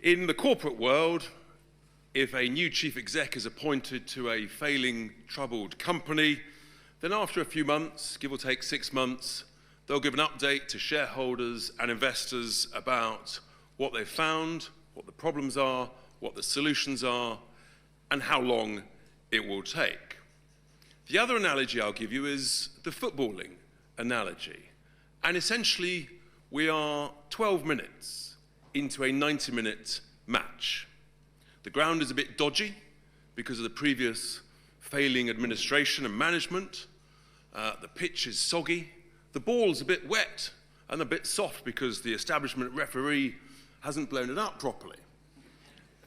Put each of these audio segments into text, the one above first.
In the corporate world, if a new chief exec is appointed to a failing, troubled company, then after a few months, give or take 6 months, they'll give an update to shareholders and investors about what they've found, what the problems are, what the solutions are, and how long it will take. The other analogy I'll give you is the footballing analogy. And essentially, we are 12 minutes into a 90-minute match. The ground is a bit dodgy because of the previous failing administration and management. The pitch is soggy. The ball's a bit wet and a bit soft because the establishment referee hasn't blown it up properly.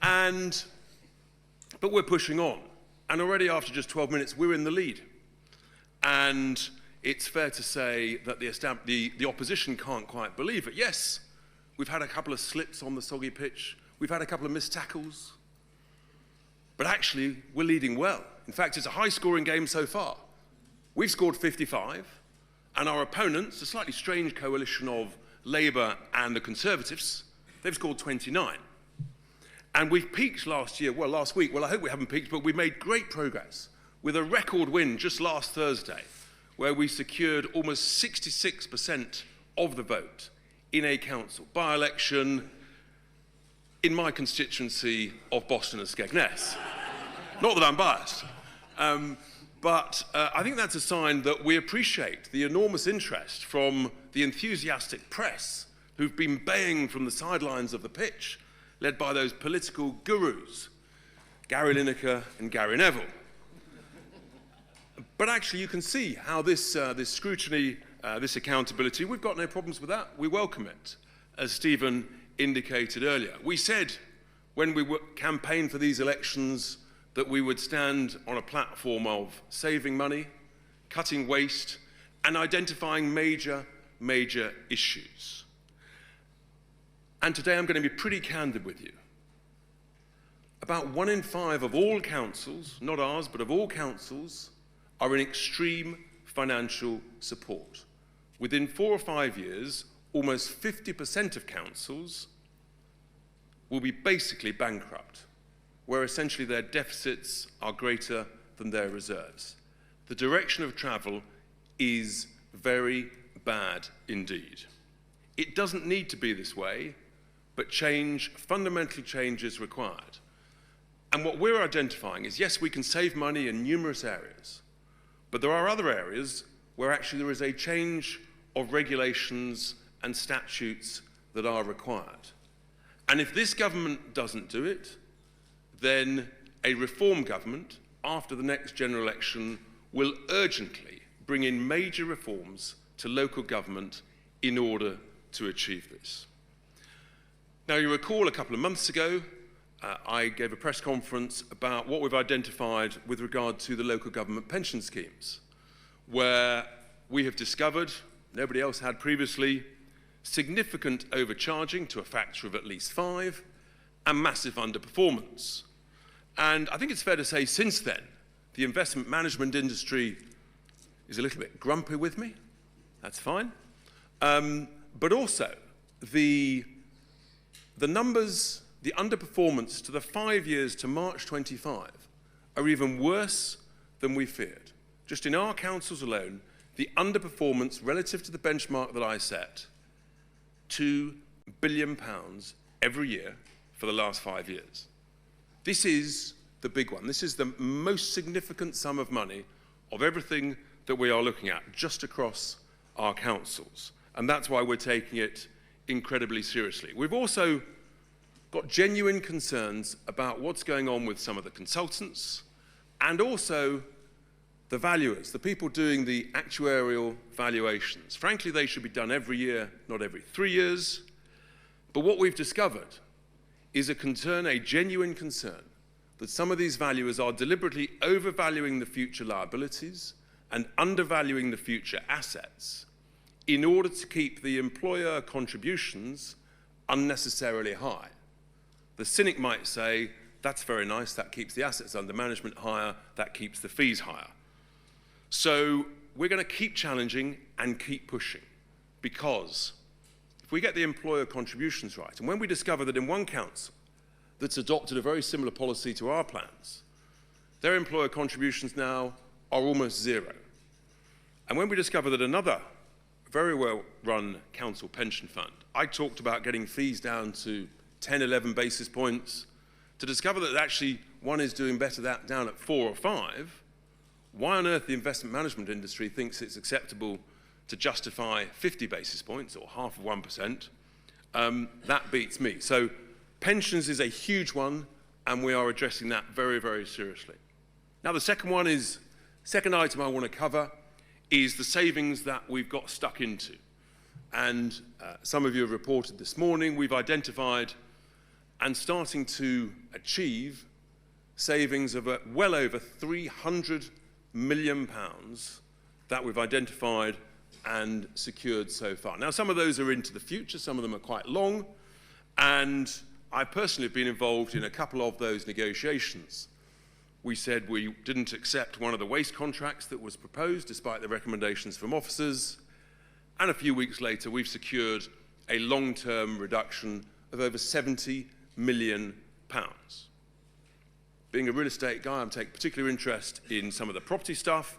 But we're pushing on. And already after just 12 minutes, we're in the lead. And it's fair to say that the opposition can't quite believe it. Yes, we've had a couple of slips on the soggy pitch. We've had a couple of missed tackles. But actually, we're leading well. In fact, it's a high-scoring game so far. We've scored 55, and our opponents, a slightly strange coalition of Labour and the Conservatives, they've scored 29. And we've peaked last week. Well, I hope we haven't peaked, but we made great progress with a record win just last Thursday, where we secured almost 66% of the vote in a council by-election in my constituency of Boston and Skegness. Not that I'm biased. But I think that's a sign that we appreciate the enormous interest from the enthusiastic press who've been baying from the sidelines of the pitch, led by those political gurus, Gary Lineker and Gary Neville. But actually, you can see how this scrutiny, this accountability, we've got no problems with that. We welcome it, as Stephen indicated earlier. We said when we campaigned for these elections that we would stand on a platform of saving money, cutting waste, and identifying major issues. And today I'm going to be pretty candid with you. About 1 in 5 of all councils, not ours, but of all councils, are in extreme financial support. Within 4 or 5 years, almost 50% of councils will be basically bankrupt, where essentially their deficits are greater than their reserves. The direction of travel is very bad indeed. It doesn't need to be this way, but fundamental change is required. And what we're identifying is, yes, we can save money in numerous areas, but there are other areas where actually there is a change of regulations and statutes that are required. And if this government doesn't do it, then a reform government, after the next general election, will urgently bring in major reforms to local government in order to achieve this. Now, you recall a couple of months ago, I gave a press conference about what we've identified with regard to the local government pension schemes, where we have discovered, nobody else had previously, significant overcharging to a factor of at least 5 and massive underperformance. And I think it's fair to say since then, the investment management industry is a little bit grumpy with me. That's fine. But also, the numbers, the underperformance to the 5 years to March 25 are even worse than we feared. Just in our councils alone, the underperformance relative to the benchmark that I set, £2 billion every year for the last 5 years. This is the big one. This is the most significant sum of money of everything that we are looking at just across our councils. And that's why we're taking it incredibly seriously. We've also got genuine concerns about what's going on with some of the consultants and also the valuers, the people doing the actuarial valuations. Frankly, they should be done every year, not every 3 years. But what we've discovered is a concern, a genuine concern, that some of these valuers are deliberately overvaluing the future liabilities and undervaluing the future assets in order to keep the employer contributions unnecessarily high. The cynic might say, that's very nice, that keeps the assets under management higher, that keeps the fees higher. So we're going to keep challenging and keep pushing, because if we get the employer contributions right, and when we discover that in one council, that's adopted a very similar policy to our plans, their employer contributions now are almost zero. And when we discover that another very well-run council pension fund, I talked about getting fees down to 10, 11 basis points, to discover that actually one is doing better that down at 4 or 5, why on earth the investment management industry thinks it's acceptable to justify 50 basis points or half of 1%, that beats me. So pensions is a huge one, and we are addressing that very, very seriously. Now, the second item I want to cover is the savings that we've got stuck into. And some of you have reported this morning, we've identified and starting to achieve savings of well over £300 million that we've identified and secured so far. Now, some of those are into the future, some of them are quite long, and I personally have been involved in a couple of those negotiations. We said we didn't accept one of the waste contracts that was proposed, despite the recommendations from officers, and a few weeks later, we've secured a long-term reduction of over £70 million. Being a real estate guy, I'm taking particular interest in some of the property stuff,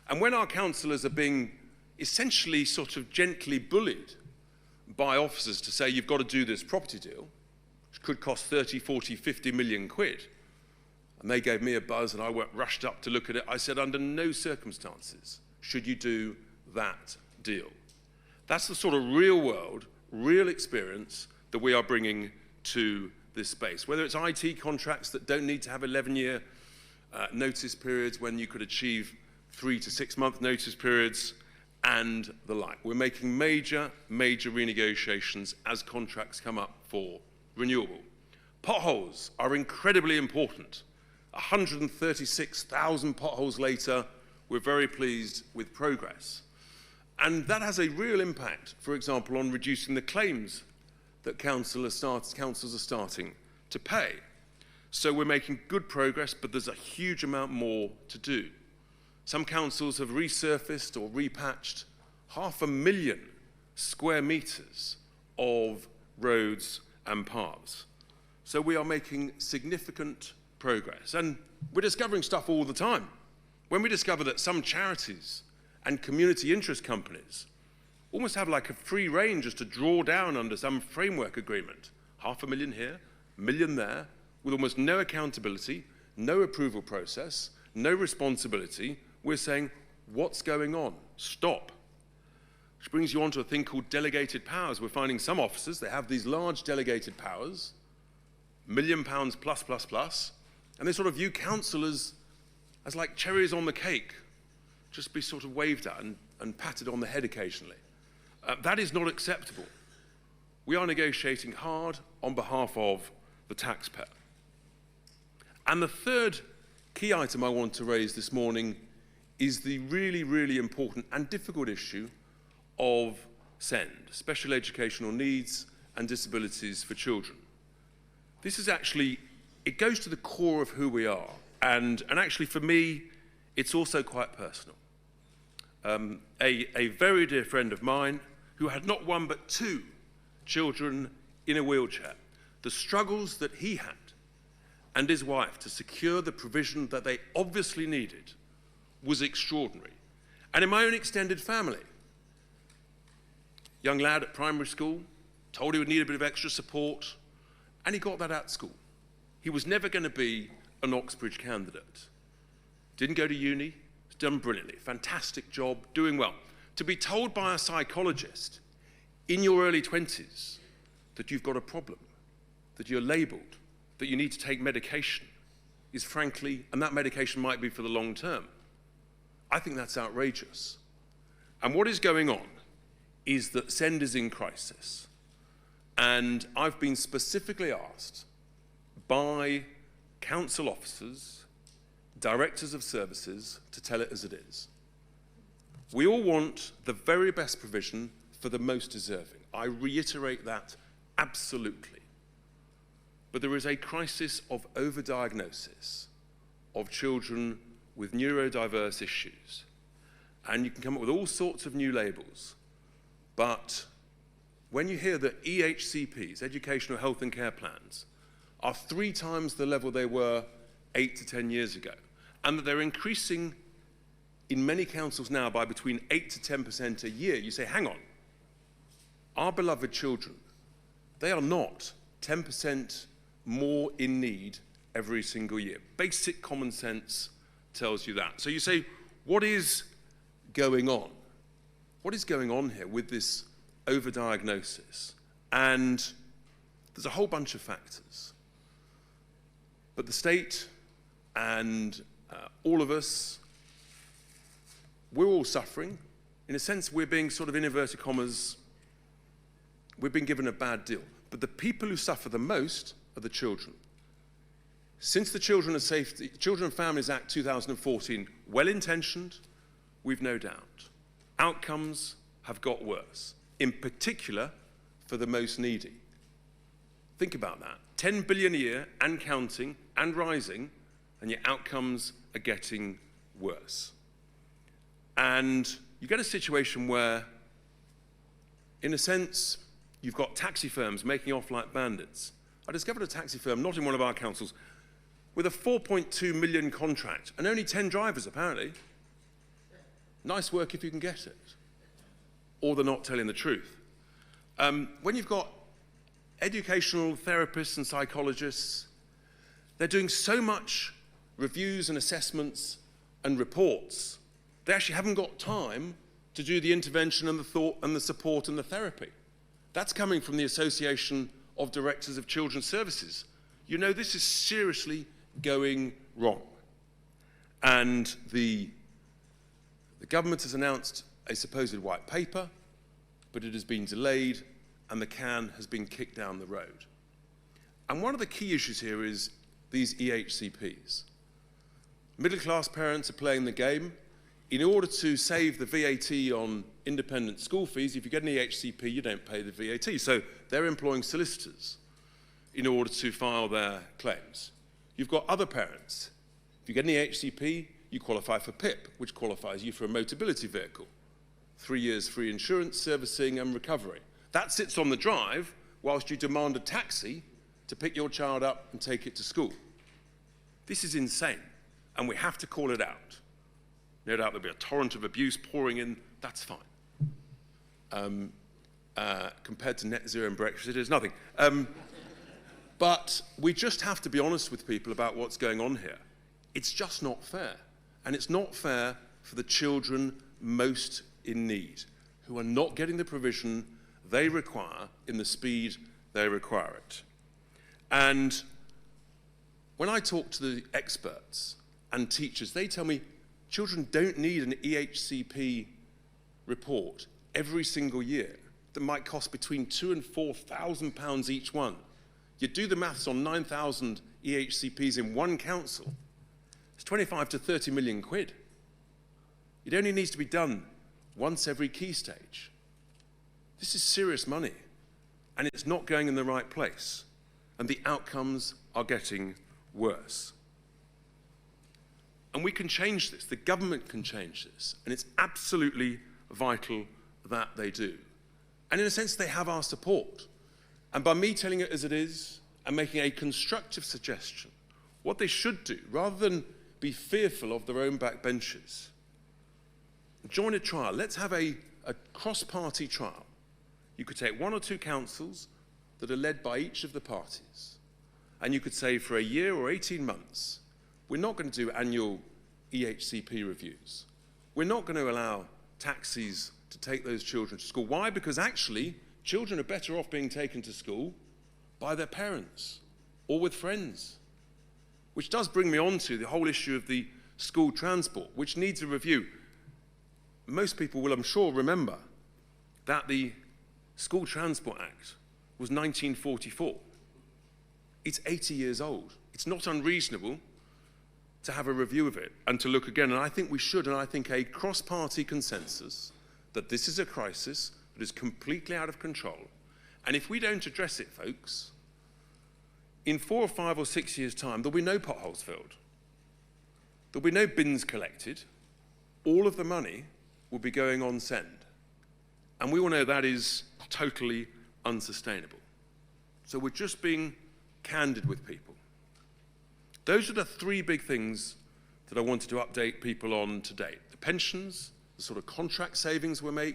and when our councillors are being essentially sort of gently bullied by officers to say, you've got to do this property deal, which could cost 30, 40, 50 million quid, and they gave me a buzz and I went rushed up to look at it, I said, under no circumstances should you do that deal. That's the sort of real world, real experience that we are bringing to this space. Whether it's IT contracts that don't need to have 11-year notice periods when you could achieve 3 to 6 month notice periods and the like. We're making major, major renegotiations as contracts come up for renewal. Potholes are incredibly important. 136,000 potholes later, we're very pleased with progress. And that has a real impact, for example, on reducing the claims that councils are starting to pay. So we're making good progress, but there's a huge amount more to do. Some councils have resurfaced or repatched 500,000 square metres of roads and paths. So we are making significant progress. And we're discovering stuff all the time. When we discover that some charities and community interest companies almost have like a free range as to draw down under some framework agreement, 500,000 here, 1 million there, with almost no accountability, no approval process, no responsibility, we're saying, what's going on? Stop. Which brings you on to a thing called delegated powers. We're finding some officers, they have these large delegated powers, £1 million plus, plus, plus, and they sort of view councillors as like cherries on the cake, just be sort of waved at and patted on the head occasionally. That is not acceptable. We are negotiating hard on behalf of the taxpayer. And the third key item I want to raise this morning is the really, really important and difficult issue of SEND, special educational needs and disabilities for children. This is actually, it goes to the core of who we are. And actually for me, it's also quite personal. A very dear friend of mine who had not one but 2 children in a wheelchair, the struggles that he had and his wife to secure the provision that they obviously needed was extraordinary. And in my own extended family, young lad at primary school, told he would need a bit of extra support, and he got that at school. He was never going to be an Oxbridge candidate. Didn't go to uni, was done brilliantly, fantastic job, doing well. To be told by a psychologist in your early 20s that you've got a problem, that you're labelled, that you need to take medication is frankly, and that medication might be for the long term, I think that's outrageous. And what is going on is that SEND is in crisis. And I've been specifically asked by council officers, directors of services, to tell it as it is. We all want the very best provision for the most deserving. I reiterate that absolutely. But there is a crisis of overdiagnosis of children with neurodiverse issues. And you can come up with all sorts of new labels. But when you hear that EHCPs, Educational Health and Care Plans, are 3 times the level they were 8 to 10 years ago, and that they're increasing in many councils now by between 8 to 10% a year. You say, hang on, our beloved children, they are not 10% more in need every single year. Basic common sense tells you that. So you say, what is going on? What is going on here with this overdiagnosis? And there's a whole bunch of factors. But the state and all of us, we're all suffering. In a sense, we're being sort of, in inverted commas, we've been given a bad deal. But the people who suffer the most are the children. Since the Children and Families Act 2014, well-intentioned, we've no doubt, outcomes have got worse, in particular for the most needy. Think about that. 10 billion a year and counting and rising, and your outcomes are getting worse. And you get a situation where, in a sense, you've got taxi firms making off like bandits. I discovered a taxi firm, not in one of our councils, with a 4.2 million contract and only 10 drivers, apparently. Nice work if you can get it. Or they're not telling the truth. When you've got educational therapists and psychologists, they're doing so much reviews and assessments and reports, they actually haven't got time to do the intervention and the thought and the support and the therapy. That's coming from the Association of Directors of Children's Services. You know, this is seriously going wrong. And the government has announced a supposed white paper, but it has been delayed and the can has been kicked down the road. And one of the key issues here is these EHCPs. Middle-class parents are playing the game. In order to save the VAT on independent school fees, if you get an EHCP, you don't pay the VAT. So they're employing solicitors in order to file their claims. You've got other parents. If you get an EHCP, you qualify for PIP, which qualifies you for a mobility vehicle. 3 years free insurance, servicing and recovery. That sits on the drive whilst you demand a taxi to pick your child up and take it to school. This is insane, and we have to call it out. No doubt there'll be a torrent of abuse pouring in, that's fine. Compared to net zero and Brexit, it is nothing. But we just have to be honest with people about what's going on here. It's just not fair. And it's not fair for the children most in need, who are not getting the provision they require in the speed they require it. And when I talk to the experts and teachers, they tell me children don't need an EHCP report every single year that might cost between £2,000 and £4,000 each one. You do the maths on 9,000 EHCPs in one council, it's 25 to 30 million quid. It only needs to be done once every key stage. This is serious money, and it's not going in the right place, and the outcomes are getting worse. And we can change this, the government can change this, and it's absolutely vital that they do. And in a sense, they have our support. And by me telling it as it is and making a constructive suggestion, what they should do, rather than be fearful of their own backbenchers, join a trial. Let's have a cross-party trial. You could take 1 or 2 councils that are led by each of the parties, and you could say for a year or 18 months, we're not going to do annual EHCP reviews. We're not going to allow taxis to take those children to school. Why? Because actually, children are better off being taken to school by their parents or with friends. Which does bring me on to the whole issue of the school transport, which needs a review. Most people will, I'm sure, remember that the School Transport Act was 1944. It's 80 years old. It's not unreasonable to have a review of it and to look again. And I think we should, and I think a cross-party consensus that this is a crisis that is completely out of control. And if we don't address it, folks, in 4 or 5 or 6 years' time, there'll be no potholes filled. There'll be no bins collected. All of the money will be going on send. And we all know that is totally unsustainable. So we're just being candid with people. Those are the three big things that I wanted to update people on today. The pensions, the sort of contract savings we're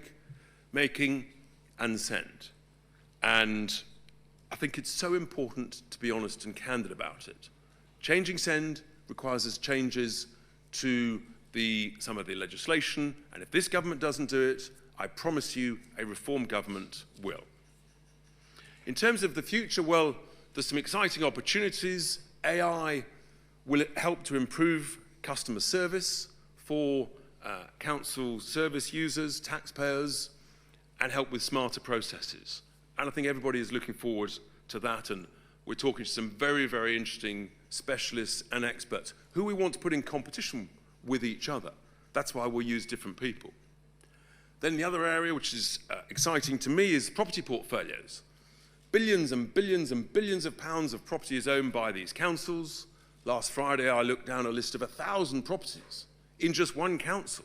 making, and send. And I think it's so important to be honest and candid about it. Changing send requires us changes to some of the legislation, and if this government doesn't do it, I promise you a reform government will. In terms of the future, well, there's some exciting opportunities. AI will help to improve customer service for council service users, taxpayers, and help with smarter processes. And I think everybody is looking forward to that, and we're talking to some very, very interesting specialists and experts who we want to put in competition with each other. That's why we'll use different people. Then the other area, which is exciting to me, is property portfolios. Billions and billions and billions of pounds of property is owned by these councils. Last Friday, I looked down a list of 1,000 properties in just one council.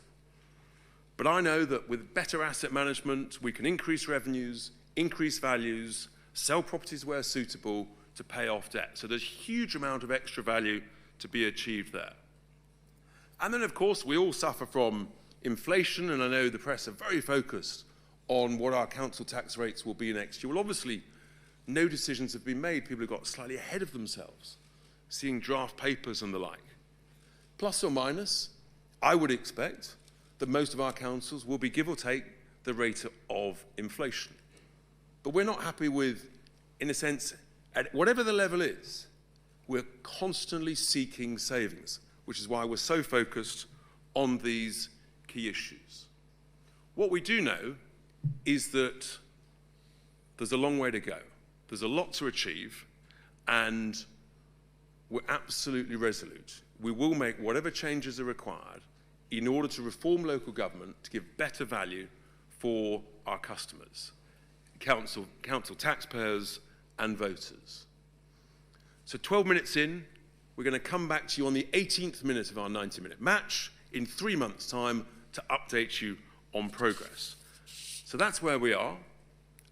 But I know that with better asset management, we can increase revenues, increase values, sell properties where suitable to pay off debt. So there's a huge amount of extra value to be achieved there. And then, of course, we all suffer from inflation, and I know the press are very focused on what our council tax rates will be next year. Well, obviously, no decisions have been made. People have got slightly ahead of themselves, seeing draft papers and the like. Plus or minus, I would expect that most of our councils will be, give or take, the rate of inflation. But we're not happy with, in a sense, at whatever the level is, we're constantly seeking savings, which is why we're so focused on these key issues. What we do know is that there's a long way to go. There's a lot to achieve, and we're absolutely resolute. We will make whatever changes are required in order to reform local government to give better value for our customers, council taxpayers and voters. So 12 minutes in, we're going to come back to you on the 18th minute of our 90-minute match in 3 months' time to update you on progress. So that's where we are,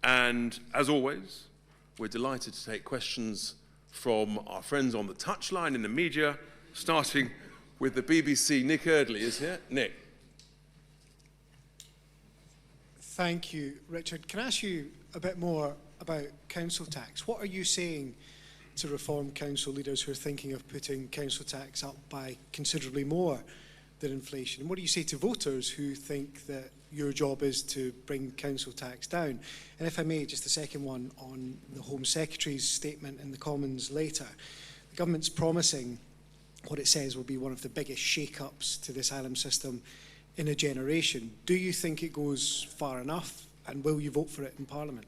and as always, we're delighted to take questions from our friends on the touchline in the media, starting with the BBC. Nick Eardley is here. Nick. Thank you, Richard. Can I ask you a bit more about council tax? What are you saying to reform council leaders who are thinking of putting council tax up by considerably more than inflation? And what do you say to voters who think that your job is to bring council tax down? And if I may, just the second one on the Home Secretary's statement in the Commons later. The government's promising what it says will be one of the biggest shake-ups to the asylum system in a generation. Do you think it goes far enough, and will you vote for it in Parliament?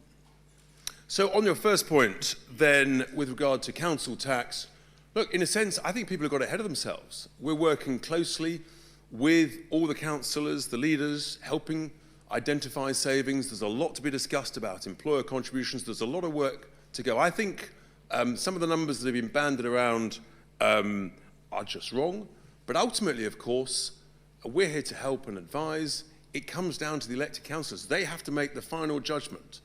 So on your first point, then, with regard to council tax, look, in a sense, I think people have got ahead of themselves. We're working closely with all the councillors, the leaders, helping identify savings. There's a lot to be discussed about employer contributions. There's a lot of work to go. I think some of the numbers that have been banded around are just wrong. But ultimately, of course, we're here to help and advise. It comes down to the elected councillors. They have to make the final judgment.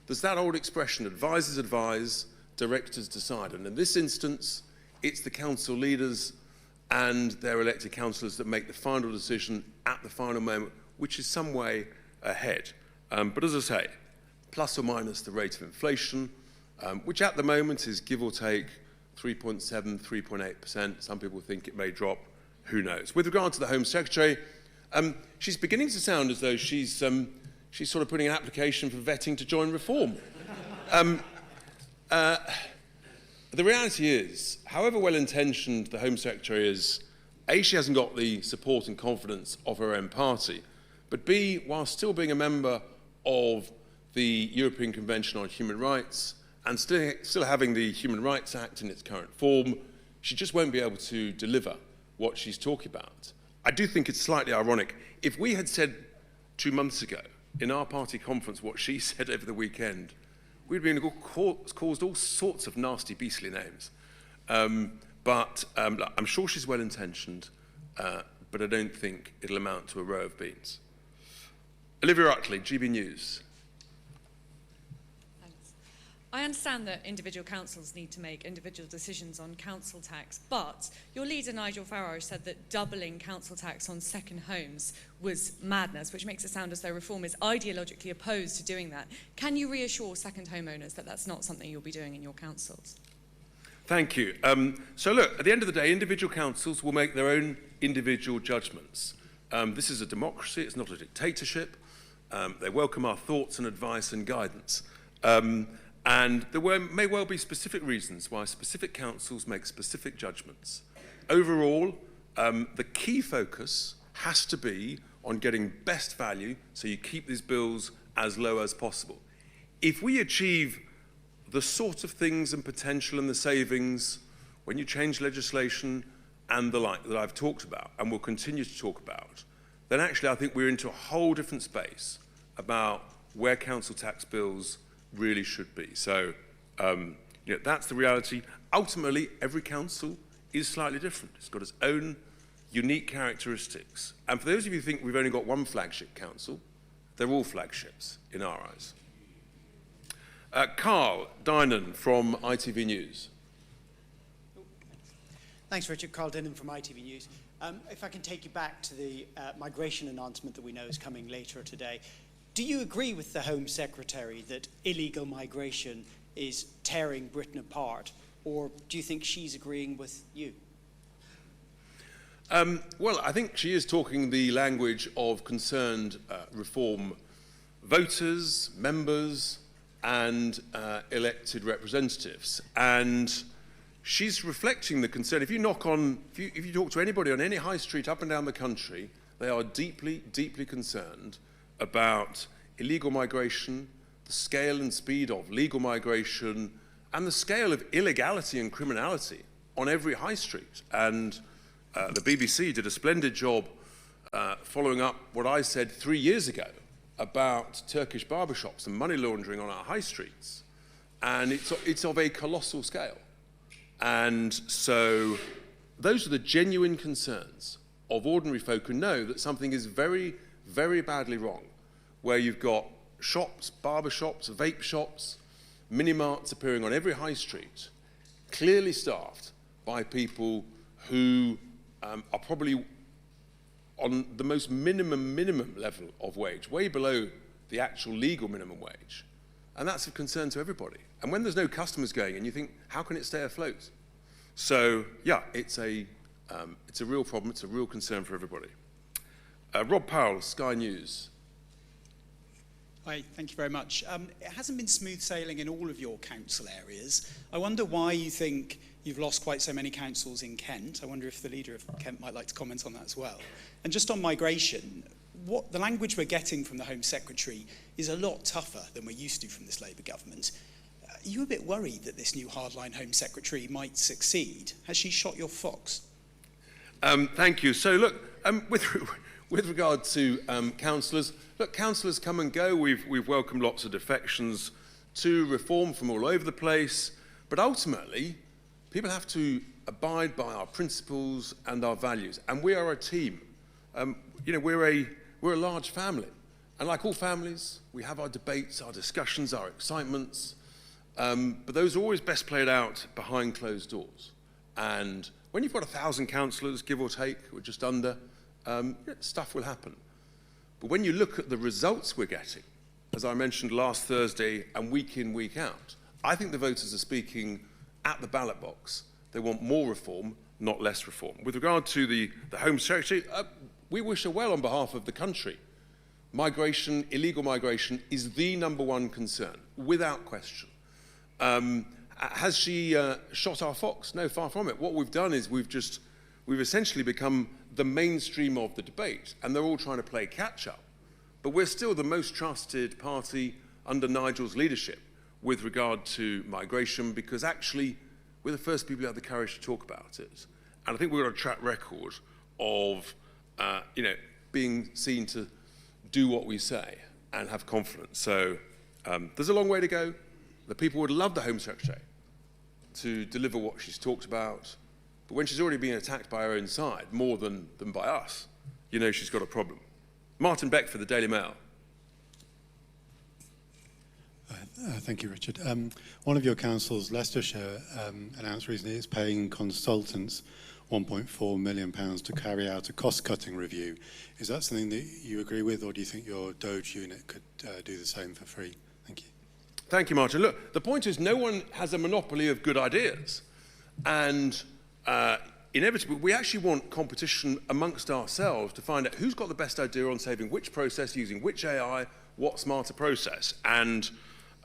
There's that old expression, advisors advise, directors decide. And in this instance, it's the council leaders and their elected councillors that make the final decision at the final moment, which is some way ahead. But as I say, plus or minus the rate of inflation, which at the moment is give or take 3.7, 3.8%. Some people think it may drop, who knows. With regard to the Home Secretary, she's beginning to sound as though she's sort of putting an application for vetting to join Reform. The reality is, however well-intentioned the Home Secretary is, A, she hasn't got the support and confidence of her own party, but B, while still being a member of the European Convention on Human Rights and still having the Human Rights Act in its current form, she just won't be able to deliver what she's talking about. I do think it's slightly ironic. If we had said 2 months ago in our party conference what she said over the weekend, we'd been caused all sorts of nasty, beastly names. But I'm sure she's well-intentioned, but I don't think it'll amount to a row of beans. Olivia Utley, GB News. I understand that individual councils need to make individual decisions on council tax, but your leader, Nigel Farage, said that doubling council tax on second homes was madness, which makes it sound as though Reform is ideologically opposed to doing that. Can you reassure second homeowners that that's not something you'll be doing in your councils? Thank you. So look, at the end of the day, individual councils will make their own individual judgments. This is a democracy, it's not a dictatorship. They welcome our thoughts and advice and guidance. And there may well be specific reasons why specific councils make specific judgments. Overall, the key focus has to be on getting best value so you keep these bills as low as possible. If we achieve the sort of things and potential and the savings when you change legislation and the like that I've talked about and will continue to talk about, then actually I think we're into a whole different space about where council tax bills really should be. So that's the reality. Ultimately, every council is slightly different. It's got its own unique characteristics. And for those of you who think we've only got one flagship council, they're all flagships in our eyes. Carl Dinan from ITV News. Thanks, Richard. Carl Dinan from ITV News. If I can take you back to the migration announcement that we know is coming later today, do you agree with the Home Secretary that illegal migration is tearing Britain apart, or do you think she's agreeing with you? Well, I think she is talking the language of concerned Reform voters, members, and elected representatives. And she's reflecting the concern. If you talk to anybody on any high street up and down the country, they are deeply, deeply concerned about illegal migration, the scale and speed of legal migration, and the scale of illegality and criminality on every high street. And the BBC did a splendid job following up what I said 3 years ago about Turkish barbershops and money laundering on our high streets. And it's of a colossal scale. And so those are the genuine concerns of ordinary folk who know that something is very, very badly wrong, where you've got shops, barber shops, vape shops, mini-marts appearing on every high street, clearly staffed by people who are probably on the most minimum level of wage, way below the actual legal minimum wage. And that's of concern to everybody. And when there's no customers going in, you think, how can it stay afloat? So, yeah, it's a real problem. It's a real concern for everybody. Rob Powell, Sky News. Hi, thank you very much. It hasn't been smooth sailing in all of your council areas. I wonder why you think you've lost quite so many councils in Kent. I wonder if the leader of Kent might like to comment on that as well. And just on migration, what the language we're getting from the Home Secretary is a lot tougher than we're used to from this Labour government. Are you a bit worried that this new hardline Home Secretary might succeed? Has she shot your fox? Thank you. So look, with regard to councillors, look, councillors come and go. We've welcomed lots of defections to Reform from all over the place. But ultimately, people have to abide by our principles and our values. And we are a team. We're a large family. And like all families, we have our debates, our discussions, our excitements. But those are always best played out behind closed doors. And when you've got 1,000 councillors, give or take, or just under, stuff will happen. But when you look at the results we're getting, as I mentioned last Thursday and week in, week out, I think the voters are speaking at the ballot box. They want more reform, not less reform. With regard to the Home Secretary, we wish her well on behalf of the country. Migration, illegal migration, is the #1 concern, without question. Has she shot our fox? No, far from it. What we've done is we've essentially become the mainstream of the debate, and they're all trying to play catch-up. But we're still the most trusted party under Nigel's leadership with regard to migration, because actually we're the first people who have the courage to talk about it. And I think we've got a track record of being seen to do what we say and have confidence. So there's a long way to go. The people would love the Home Secretary to deliver what she's talked about. But when she's already being attacked by her own side, more than by us, she's got a problem. Martin Beck for the Daily Mail. Thank you, Richard. One of your councils, Leicestershire, announced recently it's paying consultants £1.4 million to carry out a cost-cutting review. Is that something that you agree with, or do you think your Doge unit could do the same for free? Thank you. Thank you, Martin. Look, the point is no one has a monopoly of good ideas. And inevitably, we actually want competition amongst ourselves to find out who's got the best idea on saving which process, using which AI, what smarter process. And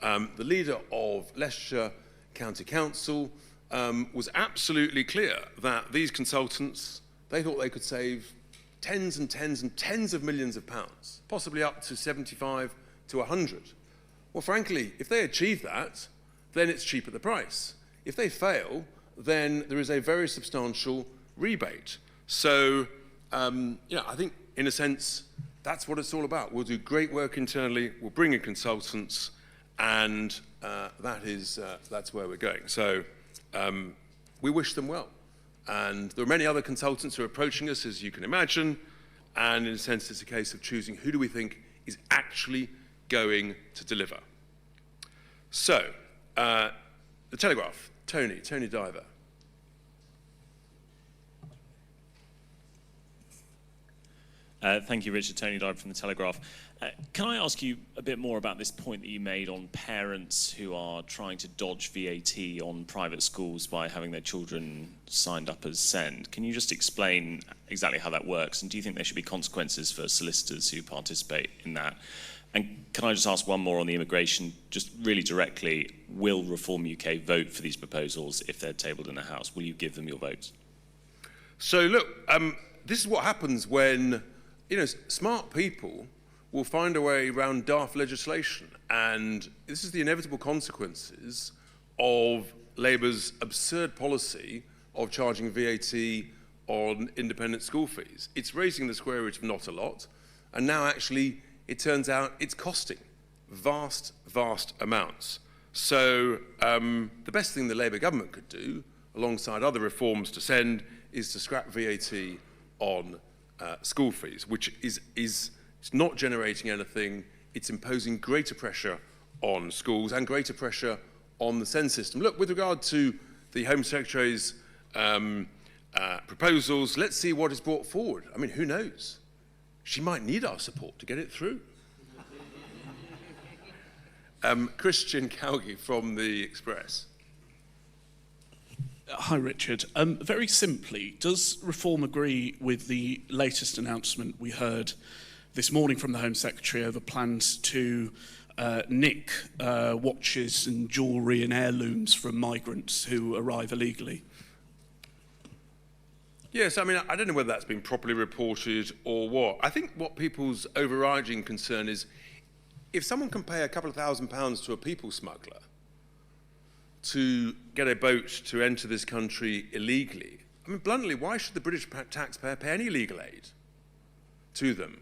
the leader of Leicestershire County Council was absolutely clear that these consultants, they thought they could save tens and tens and tens of millions of pounds, possibly up to 75 to 100. Well, frankly, if they achieve that, then it's cheap at the price. If they fail, then there is a very substantial rebate. So, I think, in a sense, that's what it's all about. We'll do great work internally, we'll bring in consultants, and that's where we're going. So, we wish them well. And there are many other consultants who are approaching us, as you can imagine, and in a sense it's a case of choosing who do we think is actually going to deliver. So, the Telegraph, Tony Diver. Thank you, Richard. Tony Dive from the Telegraph. Can I ask you a bit more about this point that you made on parents who are trying to dodge VAT on private schools by having their children signed up as SEND? Can you just explain exactly how that works? And do you think there should be consequences for solicitors who participate in that? And can I just ask one more on the immigration, just really directly, will Reform UK vote for these proposals if they're tabled in the House? Will you give them your votes? So look, this is what happens when, smart people will find a way around daft legislation. And this is the inevitable consequences of Labour's absurd policy of charging VAT on independent school fees. It's raising the square root of not a lot, and now actually it turns out it's costing vast, vast amounts. So the best thing the Labour government could do, alongside other reforms to send, is to scrap VAT on school fees, which is it's not generating anything. It's imposing greater pressure on schools and greater pressure on the SEND system. Look, with regard to the Home Secretary's proposals, let's see what is brought forward. I mean, who knows? She might need our support to get it through. Christian Calgie from The Express. Hi, Richard. Very simply, does Reform agree with the latest announcement we heard this morning from the Home Secretary over plans to nick watches and jewellery and heirlooms from migrants who arrive illegally? Yes, I mean, I don't know whether that's been properly reported or what. I think what people's overriding concern is if someone can pay a couple of £1,000s to a people smuggler to get a boat to enter this country illegally, I mean, bluntly, why should the British taxpayer pay any legal aid to them?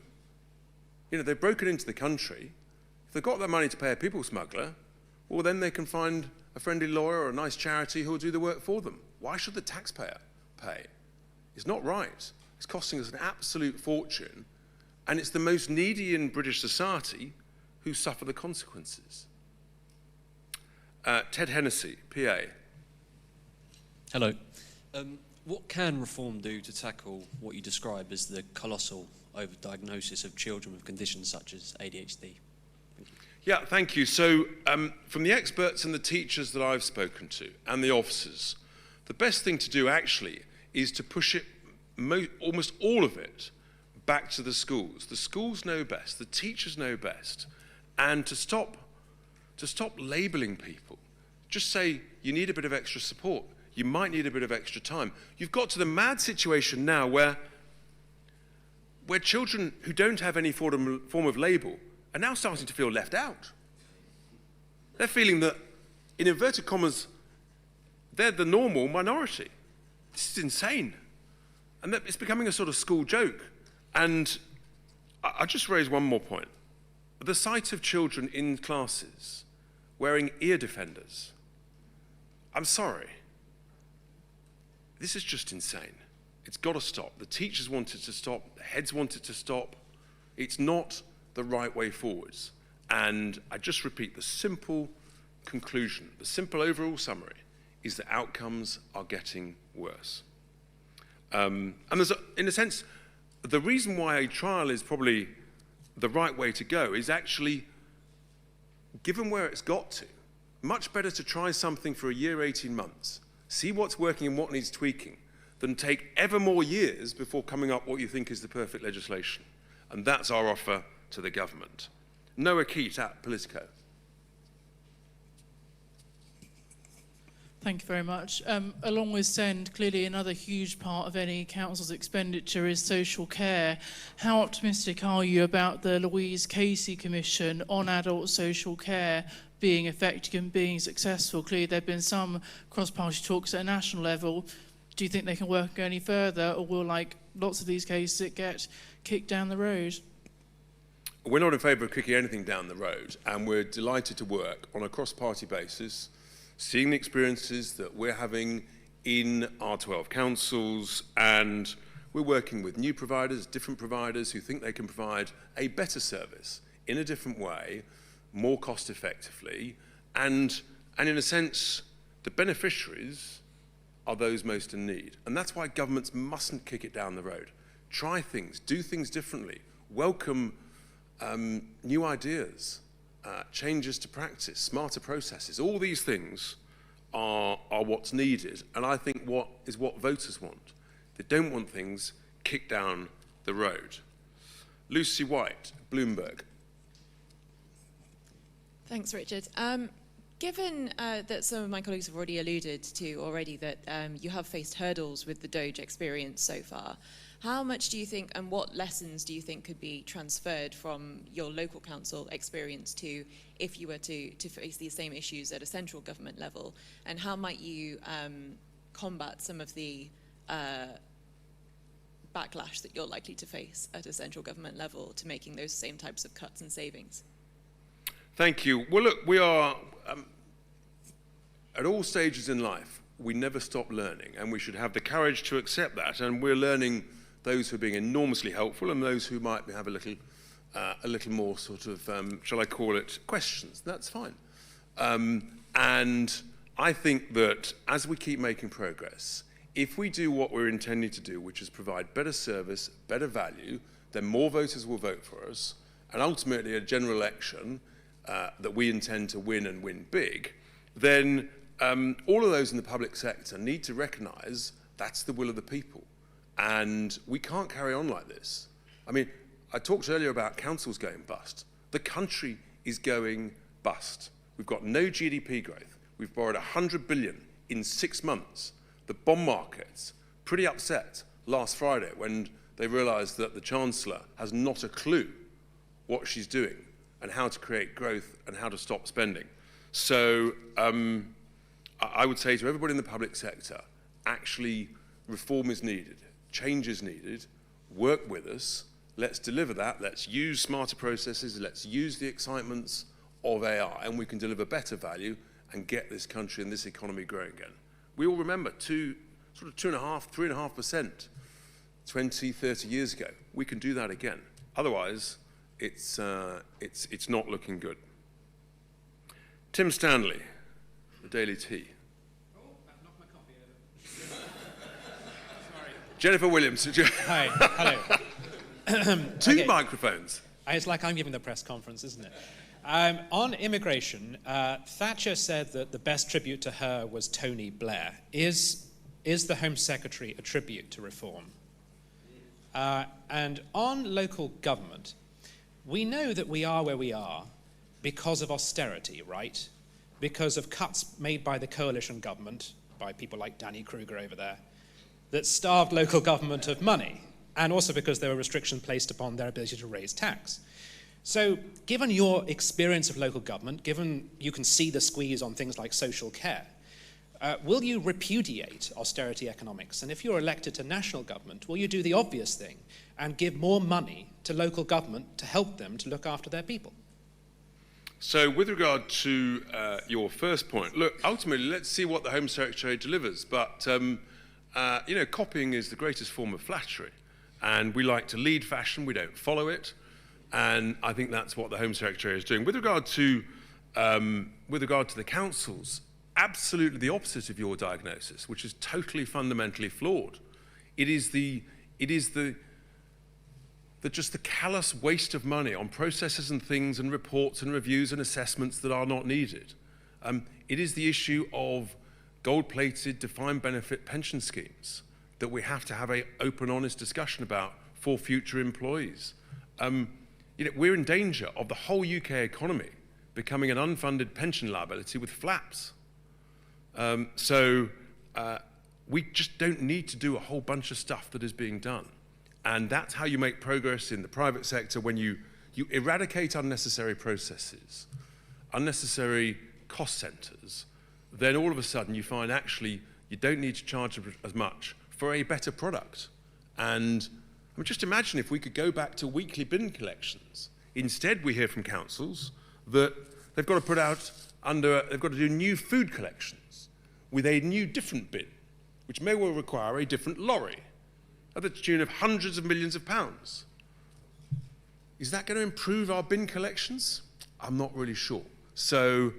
They've broken into the country. If they've got that money to pay a people smuggler, well, then they can find a friendly lawyer or a nice charity who will do the work for them. Why should the taxpayer pay? It's not right. It's costing us an absolute fortune, and it's the most needy in British society who suffer the consequences. Ted Hennessy, PA. Hello. What can Reform do to tackle what you describe as the colossal overdiagnosis of children with conditions such as ADHD? Thank you. Yeah, thank you. So from the experts and the teachers that I've spoken to and the officers, the best thing to do actually is to push it, almost all of it, back to the schools. The schools know best, the teachers know best, and to stop labelling people. Just say, you need a bit of extra support. You might need a bit of extra time. You've got to the mad situation now where children who don't have any form of label are now starting to feel left out. They're feeling that, in inverted commas, they're the normal minority. This is insane. And it's becoming a sort of school joke. And I'll just raise one more point. The sight of children in classes wearing ear defenders, I'm sorry. This is just insane. It's got to stop. The teachers want it to stop. The heads want it to stop. It's not the right way forwards. And I just repeat, the simple conclusion, the simple overall summary, is that outcomes are getting worse. And there's, in a sense, the reason why a trial is probably the right way to go is actually, given where it's got to, much better to try something for a year, 18 months, see what's working and what needs tweaking, than take ever more years before coming up what you think is the perfect legislation. And that's our offer to the government. Noah Keat at Politico. Thank you very much. Along with SEND, clearly another huge part of any council's expenditure is social care. How optimistic are you about the Louise Casey Commission on adult social care being effective and being successful? Clearly there have been some cross-party talks at a national level. Do you think they can work any further, or will, like lots of these cases, it get kicked down the road? We're not in favour of kicking anything down the road, and we're delighted to work on a cross-party basis, seeing the experiences that we're having in our 12 councils, and we're working with new providers, different providers who think they can provide a better service in a different way, more cost effectively, and in a sense, the beneficiaries are those most in need. And that's why governments mustn't kick it down the road. Try things, do things differently, welcome new ideas, changes to practice, smarter processes. All these things are what's needed, and I think what voters want. They don't want things kicked down the road. Lucy White, Bloomberg. Thanks, Richard. Given that some of my colleagues have already alluded to that you have faced hurdles with the Doge experience so far, how much do you think, and what lessons do you think could be transferred from your local council experience to if you were to face these same issues at a central government level? And how might you combat some of the backlash that you're likely to face at a central government level to making those same types of cuts and savings? Thank you. Well, look, we are, at all stages in life, we never stop learning, and we should have the courage to accept that, and we're learning those who are being enormously helpful and those who might have a little more sort of, shall I call it, questions. That's fine. And I think that as we keep making progress, if we do what we're intending to do, which is provide better service, better value, then more voters will vote for us, and ultimately a general election that we intend to win and win big, then all of those in the public sector need to recognise that's the will of the people. And we can't carry on like this. I mean, I talked earlier about councils going bust. The country is going bust. We've got no GDP growth. We've borrowed 100 billion in 6 months. The bond market's pretty upset last Friday when they realised that the Chancellor has not a clue what she's doing and how to create growth and how to stop spending. So I would say to everybody in the public sector, actually reform is needed, change is needed, work with us, let's deliver that, let's use smarter processes, let's use the excitements of AI, and we can deliver better value and get this country and this economy growing again. We all remember 3.5% 20, 30 years ago. We can do that again. Otherwise, it's not looking good. Tim Stanley, the Daily Tea. Oh, that knocked my copy over. Sorry. Jennifer Williams. Hi, hello. Two microphones. It's like I'm giving the press conference, isn't it? On immigration, Thatcher said that the best tribute to her was Tony Blair. Is the Home Secretary a tribute to reform? And on local government, we know that we are where we are because of austerity, right? Because of cuts made by the coalition government, by people like Danny Kruger over there, that starved local government of money, and also because there were restrictions placed upon their ability to raise tax. So, given your experience of local government, given you can see the squeeze on things like social care, will you repudiate austerity economics? And if you're elected to national government, will you do the obvious thing and give more money to local government to help them to look after their people? So with regard to your first point, look, ultimately, let's see what the Home Secretary delivers. But, you know, copying is the greatest form of flattery. And we like to lead fashion, we don't follow it. And I think that's what the Home Secretary is doing. With regard to with regard to the councils, absolutely the opposite of your diagnosis, which is totally fundamentally flawed. It is just the callous waste of money on processes and things and reports and reviews and assessments that are not needed. It is the issue of gold-plated defined benefit pension schemes that we have to have an open, honest discussion about for future employees. We're in danger of the whole UK economy becoming an unfunded pension liability with flaps. We just don't need to do a whole bunch of stuff that is being done. And that's how you make progress in the private sector, when you eradicate unnecessary processes, unnecessary cost centres, then all of a sudden you find actually you don't need to charge as much for a better product. And I mean, just imagine if we could go back to weekly bin collections. Instead, we hear from councils that they've got to do new food collections with a new different bin, which may well require a different lorry at the tune of hundreds of millions of pounds. Is that going to improve our bin collections? I'm not really sure. So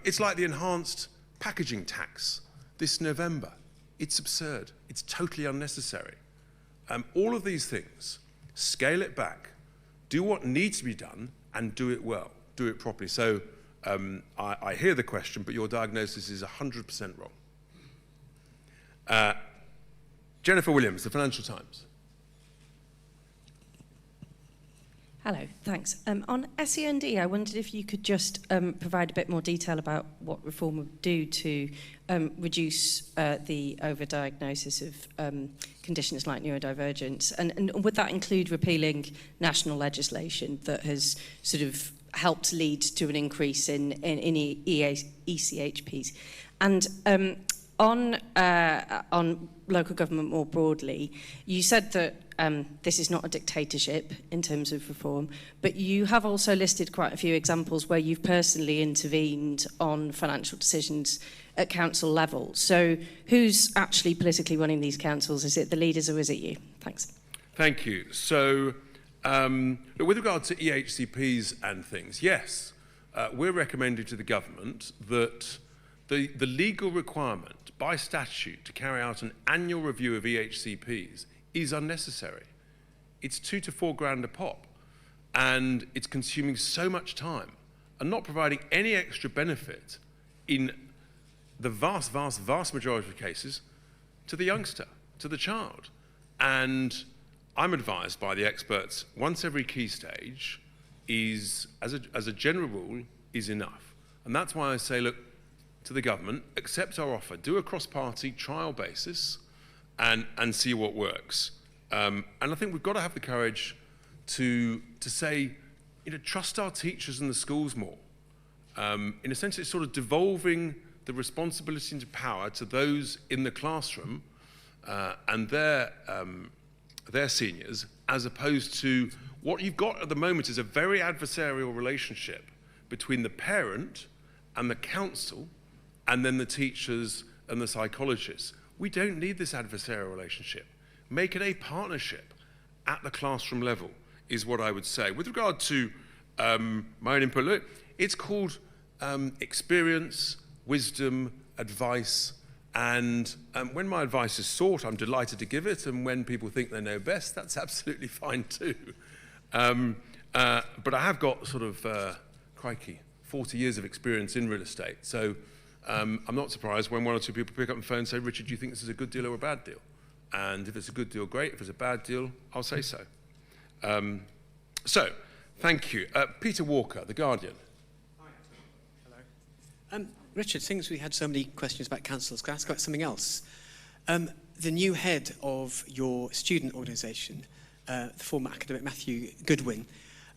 it's like the enhanced packaging tax this November. It's absurd. It's totally unnecessary. All of these things, scale it back, do what needs to be done, and do it well, do it properly. So I hear the question, but your diagnosis is 100% wrong. Jennifer Williams, the Financial Times. Hello, thanks. On SEND, I wondered if you could just provide a bit more detail about what reform would do to reduce the overdiagnosis of conditions like neurodivergence, and would that include repealing national legislation that has sort of helped lead to an increase in ECHPs? And on local government more broadly, you said that this is not a dictatorship in terms of reform, but you have also listed quite a few examples where you've personally intervened on financial decisions at council level. So who's actually politically running these councils? Is it the leaders or is it you? Thanks. Thank you. So with regard to EHCPs and things, yes, we're recommending to the government that the legal requirement by statute to carry out an annual review of EHCPs is unnecessary. It's $2 to $4 grand a pop, and it's consuming so much time and not providing any extra benefit in the vast, vast, vast majority of cases to the youngster, to the child. And I'm advised by the experts, once every key stage is, as a general rule, is enough. And that's why I say, look, to the government, accept our offer, do a cross-party trial basis and see what works. And I think we've got to have the courage to say, trust our teachers and the schools more. In a sense, it's sort of devolving the responsibility into power to those in the classroom and their seniors, as opposed to what you've got at the moment is a very adversarial relationship between the parent and the council, and then the teachers and the psychologists. We don't need this adversarial relationship. Make it a partnership at the classroom level, is what I would say. With regard to my own input, look, it's called experience, wisdom, advice, and when my advice is sought, I'm delighted to give it, and when people think they know best, that's absolutely fine too. But I have got sort of, crikey, 40 years of experience in real estate, so I'm not surprised when one or two people pick up the phone and say, Richard, do you think this is a good deal or a bad deal? And if it's a good deal, great. If it's a bad deal, I'll say so. So, thank you. Peter Walker, The Guardian. Hello. Richard, since we had so many questions about councils, can I ask about something else? The new head of your student organisation, the former academic Matthew Goodwin,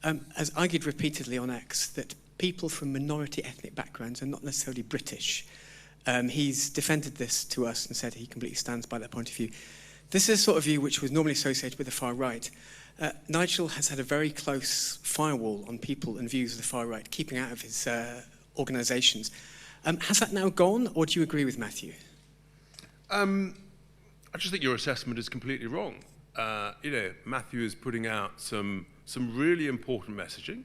has argued repeatedly on X that people from minority ethnic backgrounds are not necessarily British. He's defended this to us and said he completely stands by that point of view. This is a sort of view which was normally associated with the far right. Nigel has had a very close firewall on people and views of the far right, keeping out of his organisations. Has that now gone, or do you agree with Matthew? I just think your assessment is completely wrong. Matthew is putting out some really important messaging.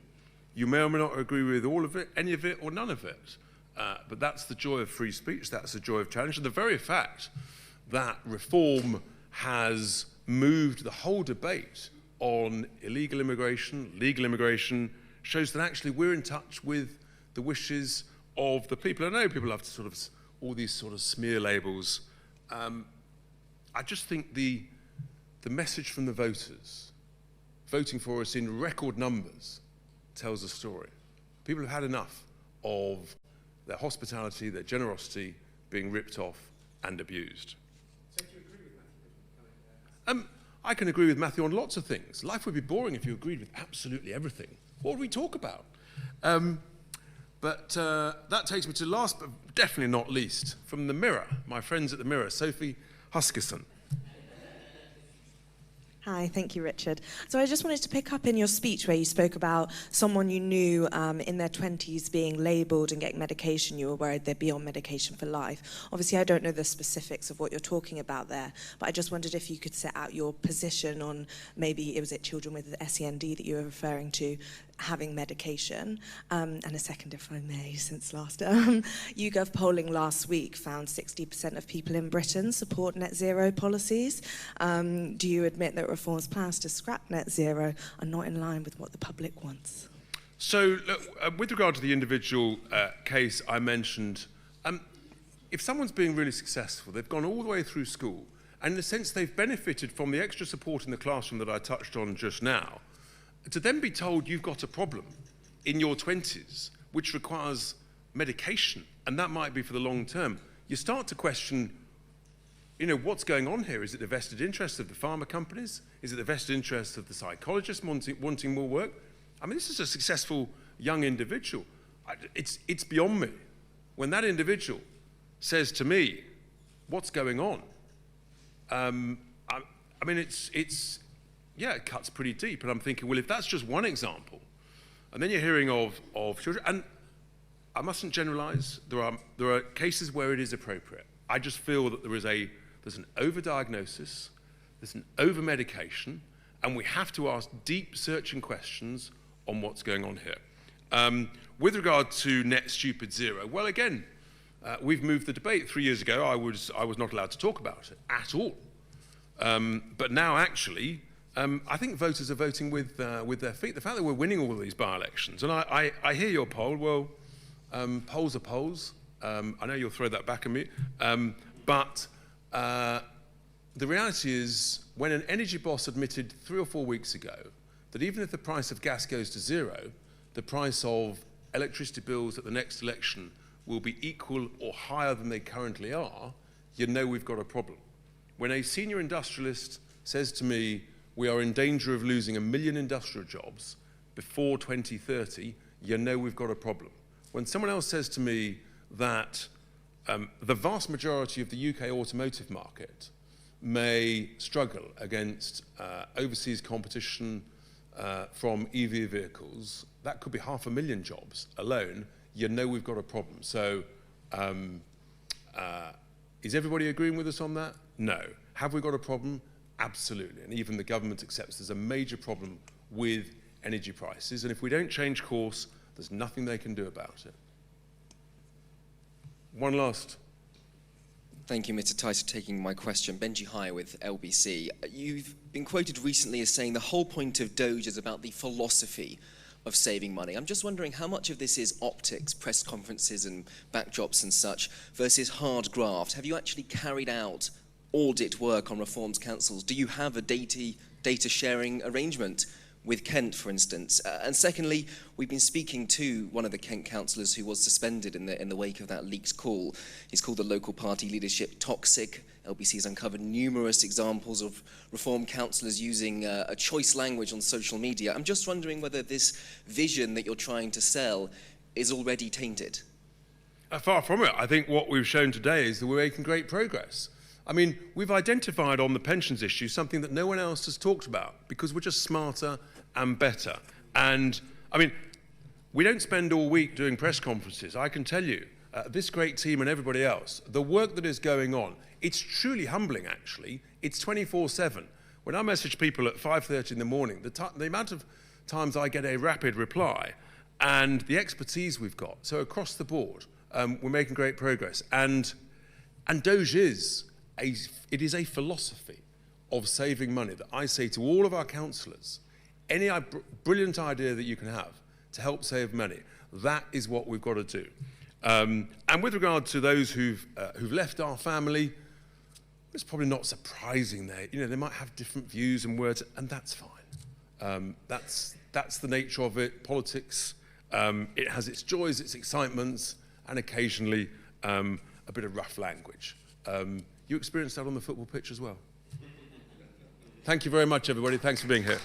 You may or may not agree with all of it, any of it, or none of it. But that's the joy of free speech, that's the joy of challenge. And the very fact that reform has moved the whole debate on illegal immigration, legal immigration, shows that actually we're in touch with the wishes of the people. I know people have to sort of, all these sort of smear labels. I just think the message from the voters, voting for us in record numbers, tells a story. People have had enough of their hospitality, their generosity being ripped off and abused. So do you agree with Matthew? I can agree with Matthew on lots of things. Life would be boring if you agreed with absolutely everything. What would we talk about? But that takes me to last, but definitely not least, from the Mirror, my friends at the Mirror, Sophie Huskisson. Hi, thank you, Richard. So I just wanted to pick up in your speech where you spoke about someone you knew in their 20s being labelled and getting medication. You were worried they'd be on medication for life. Obviously, I don't know the specifics of what you're talking about there, but I just wondered if you could set out your position on maybe, was it children with SEND that you were referring to, having medication. And a second, if I may, since last. YouGov polling last week found 60% of people in Britain support net zero policies. Do you admit that Reform's plans to scrap net zero are not in line with what the public wants? So, look, with regard to the individual case I mentioned, if someone's being really successful, they've gone all the way through school, and in a sense they've benefited from the extra support in the classroom that I touched on just now, to then be told you've got a problem in your 20s, which requires medication, and that might be for the long term, you start to question, you know, what's going on here? Is it the vested interest of the pharma companies? Is it the vested interest of the psychologists wanting more work? I mean, this is a successful young individual. It's beyond me. When that individual says to me, what's going on? I mean, yeah, it cuts pretty deep. And I'm thinking, well, if that's just one example, and then you're hearing of children, and I mustn't generalize, there are cases where it is appropriate. I just feel that there's an overdiagnosis, there's an over-medication, and we have to ask deep searching questions on what's going on here. With regard to net stupid zero, well, again, we've moved the debate. 3 years ago, I was not allowed to talk about it at all. But now, actually, I think voters are voting with their feet. The fact that we're winning all of these by-elections, and I hear your poll. Well, polls are polls. I know you'll throw that back at me, but the reality is, when an energy boss admitted 3 or 4 weeks ago that even if the price of gas goes to zero, the price of electricity bills at the next election will be equal or higher than they currently are, you know we've got a problem. When a senior industrialist says to me, we are in danger of losing 1 million industrial jobs before 2030, you know we've got a problem. When someone else says to me that the vast majority of the UK automotive market may struggle against overseas competition from EV vehicles, that could be 500,000 jobs alone, you know we've got a problem. So is everybody agreeing with us on that? No. Have we got a problem? Absolutely. And even the government accepts there's a major problem with energy prices. And if we don't change course, there's nothing they can do about it. One last. Thank you, Mr. Tice, for taking my question. Benji High with LBC. You've been quoted recently as saying the whole point of Doge is about the philosophy of saving money. I'm just wondering how much of this is optics, press conferences and backdrops and such, versus hard graft. Have you actually carried out audit work on Reform's councils? Do you have a data sharing arrangement with Kent, for instance? And secondly, we've been speaking to one of the Kent councillors who was suspended in the wake of that leaked call. He's called the local party leadership toxic. LBC has uncovered numerous examples of Reform councillors using a choice language on social media. I'm just wondering whether this vision that you're trying to sell is already tainted. Far from it. I think what we've shown today is that we're making great progress. I mean, we've identified on the pensions issue something that no one else has talked about because we're just smarter and better. And, I mean, we don't spend all week doing press conferences. I can tell you, this great team and everybody else, the work that is going on, it's truly humbling, actually. It's 24/7. When I message people at 5:30 in the morning, the amount of times I get a rapid reply, and the expertise we've got. So across the board, we're making great progress. And Doge is a philosophy of saving money that I say to all of our councillors, any brilliant idea that you can have to help save money, that is what we've got to do. And with regard to those who've left our family, it's probably not surprising they might have different views and words, and that's fine. That's the nature of it. Politics, it has its joys, its excitements, and occasionally a bit of rough language. You experienced that on the football pitch as well. Thank you very much, everybody. Thanks for being here.